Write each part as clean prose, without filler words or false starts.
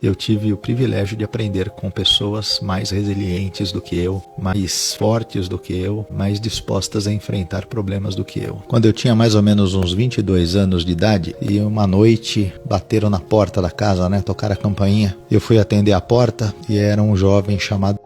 Eu tive o privilégio de aprender com pessoas mais resilientes do que eu, mais fortes do que eu, mais dispostas a enfrentar problemas do que eu. Quando eu tinha mais ou menos uns 22 anos de idade, e uma noite bateram na porta da casa, tocaram a campainha. Eu fui atender a porta e era um jovem chamado...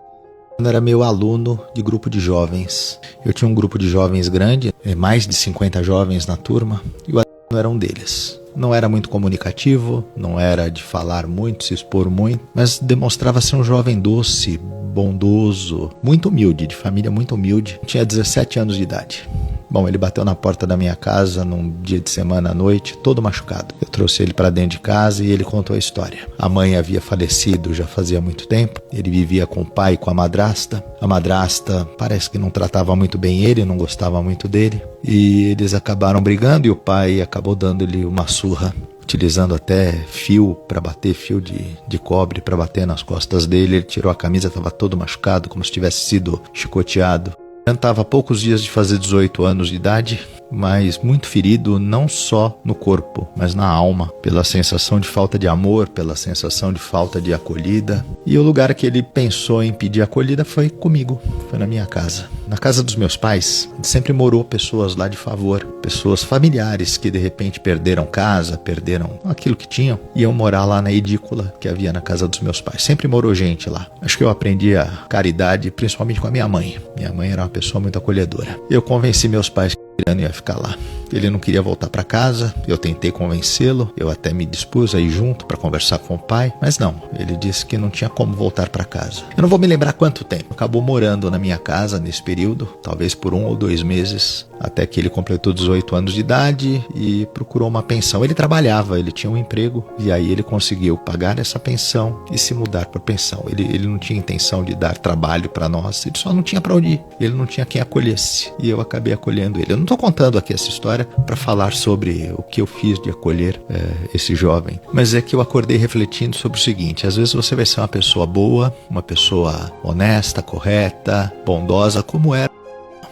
Era meu aluno de grupo de jovens. Eu tinha um grupo de jovens grande, mais de 50 jovens na turma, e o aluno era um deles. Não era muito comunicativo, não era de falar muito, se expor muito, mas demonstrava ser um jovem doce, bondoso, muito humilde, de família muito humilde. Tinha 17 anos de idade. Bom, ele bateu na porta da minha casa num dia de semana à noite, todo machucado. Eu trouxe ele para dentro de casa e ele contou a história. A mãe havia falecido já fazia muito tempo. Ele vivia com o pai e com a madrasta. A madrasta parece que não tratava muito bem ele, não gostava muito dele. E eles acabaram brigando e o pai acabou dando-lhe uma surra, utilizando até fio para bater, fio de cobre para bater nas costas dele. Ele tirou a camisa, estava todo machucado, como se tivesse sido chicoteado. Eu estava há poucos dias de fazer 18 anos de idade, mas muito ferido não só no corpo, mas na alma, pela sensação de falta de amor, pela sensação de falta de acolhida. E o lugar que ele pensou em pedir acolhida foi comigo, foi na minha casa. Na casa dos meus pais, sempre morou pessoas lá de favor, pessoas familiares que de repente perderam casa, perderam aquilo que tinham, iam morar lá na edícula que havia na casa dos meus pais. Sempre morou gente lá. Acho que eu aprendi a caridade principalmente com a minha mãe. Minha mãe era uma pessoa muito acolhedora. Eu convenci meus pais que ele ia ficar lá. Ele não queria voltar para casa, eu tentei convencê-lo, eu até me dispus a ir junto para conversar com o pai, mas não, ele disse que não tinha como voltar para casa. Eu não vou me lembrar quanto tempo, acabou morando na minha casa nesse período, talvez por 1 ou 2 meses, até que ele completou 18 anos de idade e procurou uma pensão. Ele trabalhava, ele tinha um emprego e aí ele conseguiu pagar essa pensão e se mudar para pensão. Ele não tinha intenção de dar trabalho para nós, ele só não tinha para onde ir, ele não tinha quem acolhesse e eu acabei acolhendo ele. Eu não estou contando aqui essa história para falar sobre o que eu fiz de acolher esse jovem, mas é que eu acordei refletindo sobre o seguinte: às vezes você vai ser uma pessoa boa, uma pessoa honesta, correta, bondosa, como era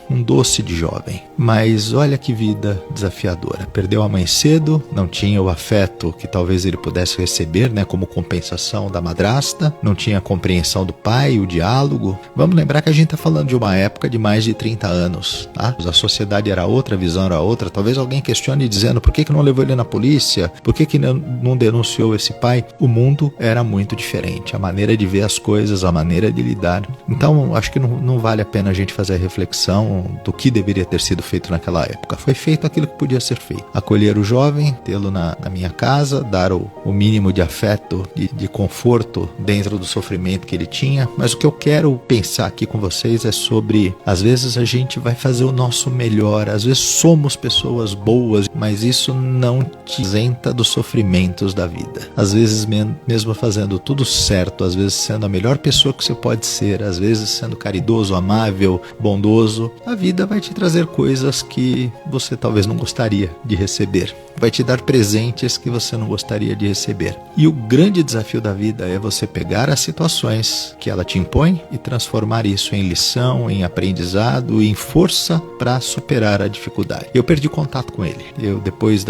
um doce de jovem, mas olha que vida desafiadora. Perdeu a mãe cedo, não tinha o afeto que talvez ele pudesse receber, como compensação da madrasta, não tinha a compreensão do pai, o diálogo. Vamos lembrar que a gente está falando de uma época de mais de 30 anos, tá? A sociedade era outra, a visão era outra. Talvez alguém questione dizendo por que não levou ele na polícia, por que não denunciou esse pai. O mundo era muito diferente, a maneira de ver as coisas, a maneira de lidar. Então acho que não vale a pena a gente fazer a reflexão do que deveria ter sido feito naquela época. Foi feito aquilo que podia ser feito. Acolher o jovem, tê-lo na minha casa, dar o mínimo de afeto, de conforto dentro do sofrimento que ele tinha. Mas o que eu quero pensar aqui com vocês é sobre, às vezes a gente vai fazer o nosso melhor, às vezes somos pessoas boas, mas isso não te isenta dos sofrimentos da vida. Às vezes mesmo fazendo tudo certo, às vezes sendo a melhor pessoa que você pode ser, às vezes sendo caridoso, amável, bondoso, a vida vai te trazer coisas que você talvez não gostaria de receber. Vai te dar presentes que você não gostaria de receber. E o grande desafio da vida é você pegar as situações que ela te impõe e transformar isso em lição, em aprendizado e em força para superar a dificuldade. Eu perdi contato com ele. Depois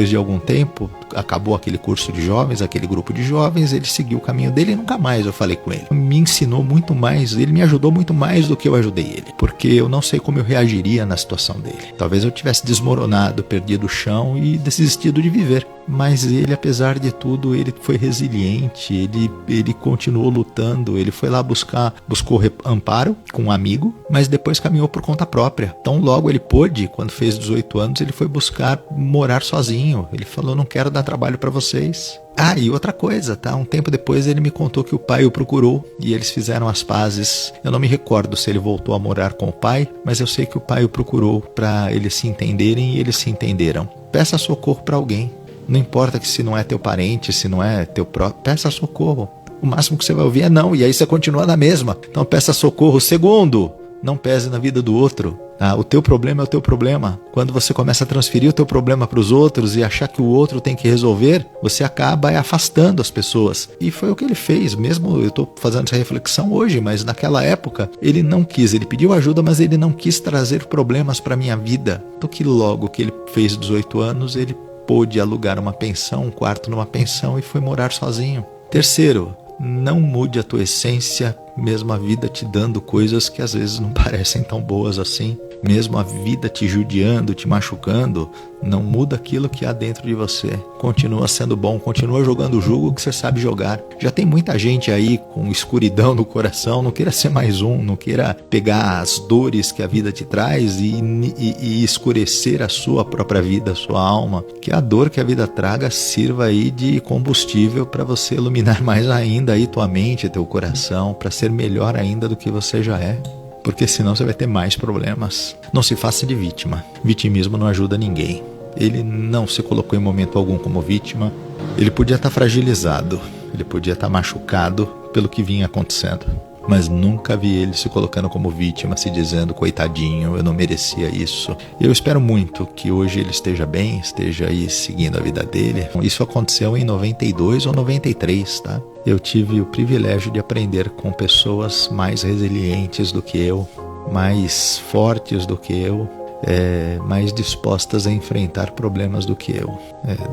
de algum tempo, acabou aquele curso de jovens, aquele grupo de jovens, ele seguiu o caminho dele e nunca mais eu falei com ele. Me ensinou muito mais, ele me ajudou muito mais do que eu ajudei ele. Porque eu não sei como eu reagiria na situação dele. Talvez eu tivesse desmoronado, perdido o chão e desistido de viver. Mas ele, apesar de tudo, ele foi resiliente, ele continuou lutando, ele foi lá buscou amparo com um amigo, mas depois caminhou por conta própria. Então logo ele pôde, quando fez 18 anos, ele foi buscar morar sozinho. Ele falou, não quero dar trabalho para vocês. E outra coisa, tá? Um tempo depois ele me contou que o pai o procurou e eles fizeram as pazes. Eu não me recordo se ele voltou a morar com o pai, mas eu sei que o pai o procurou para eles se entenderem e eles se entenderam. Peça socorro para alguém. Não importa que se não é teu parente, se não é teu próprio, peça socorro. O máximo que você vai ouvir é não, e aí você continua na mesma. Então peça socorro. Segundo, não pese na vida do outro. O teu problema é o teu problema. Quando você começa a transferir o teu problema para os outros e achar que o outro tem que resolver, você acaba afastando as pessoas. E foi o que ele fez. Mesmo eu estou fazendo essa reflexão hoje, mas naquela época ele não quis. Ele pediu ajuda, mas ele não quis trazer problemas para a minha vida. Então que logo que ele fez 18 anos, ele pôde alugar uma pensão, um quarto numa pensão e foi morar sozinho. Terceiro, não mude a tua essência, mesmo a vida te dando coisas que às vezes não parecem tão boas assim. Mesmo a vida te judiando, te machucando, não muda aquilo que há dentro de você. Continua sendo bom, continua jogando o jogo que você sabe jogar. Já tem muita gente aí com escuridão no coração, não queira ser mais um, não queira pegar as dores que a vida te traz e escurecer a sua própria vida, a sua alma. Que a dor que a vida traga sirva aí de combustível para você iluminar mais ainda aí tua mente, teu coração, para ser melhor ainda do que você já é. Porque senão você vai ter mais problemas. Não se faça de vítima. Vitimismo não ajuda ninguém. Ele não se colocou em momento algum como vítima. Ele podia estar fragilizado, ele podia estar machucado pelo que vinha acontecendo. Mas nunca vi ele se colocando como vítima, se dizendo, coitadinho, eu não merecia isso. Eu espero muito que hoje ele esteja bem, esteja aí seguindo a vida dele. Isso aconteceu em 92 ou 93, tá? Eu tive o privilégio de aprender com pessoas mais resilientes do que eu, mais fortes do que eu, mais dispostas a enfrentar problemas do que eu.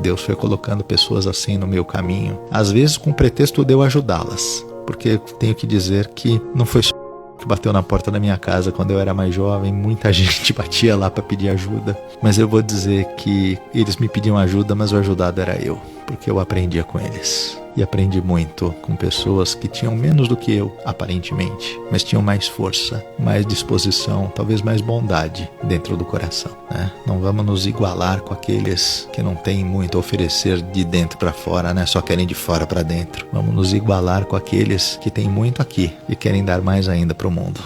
Deus foi colocando pessoas assim no meu caminho, às vezes com o pretexto de eu ajudá-las. Porque tenho que dizer que não foi só que bateu na porta da minha casa quando eu era mais jovem, muita gente batia lá para pedir ajuda. Mas eu vou dizer que eles me pediam ajuda, mas o ajudado era eu, porque eu aprendia com eles. E aprendi muito com pessoas que tinham menos do que eu, aparentemente, mas tinham mais força, mais disposição, talvez mais bondade dentro do coração, né? Não vamos nos igualar com aqueles que não têm muito a oferecer de dentro para fora, né? Só querem de fora para dentro. Vamos nos igualar com aqueles que têm muito aqui e querem dar mais ainda para o mundo.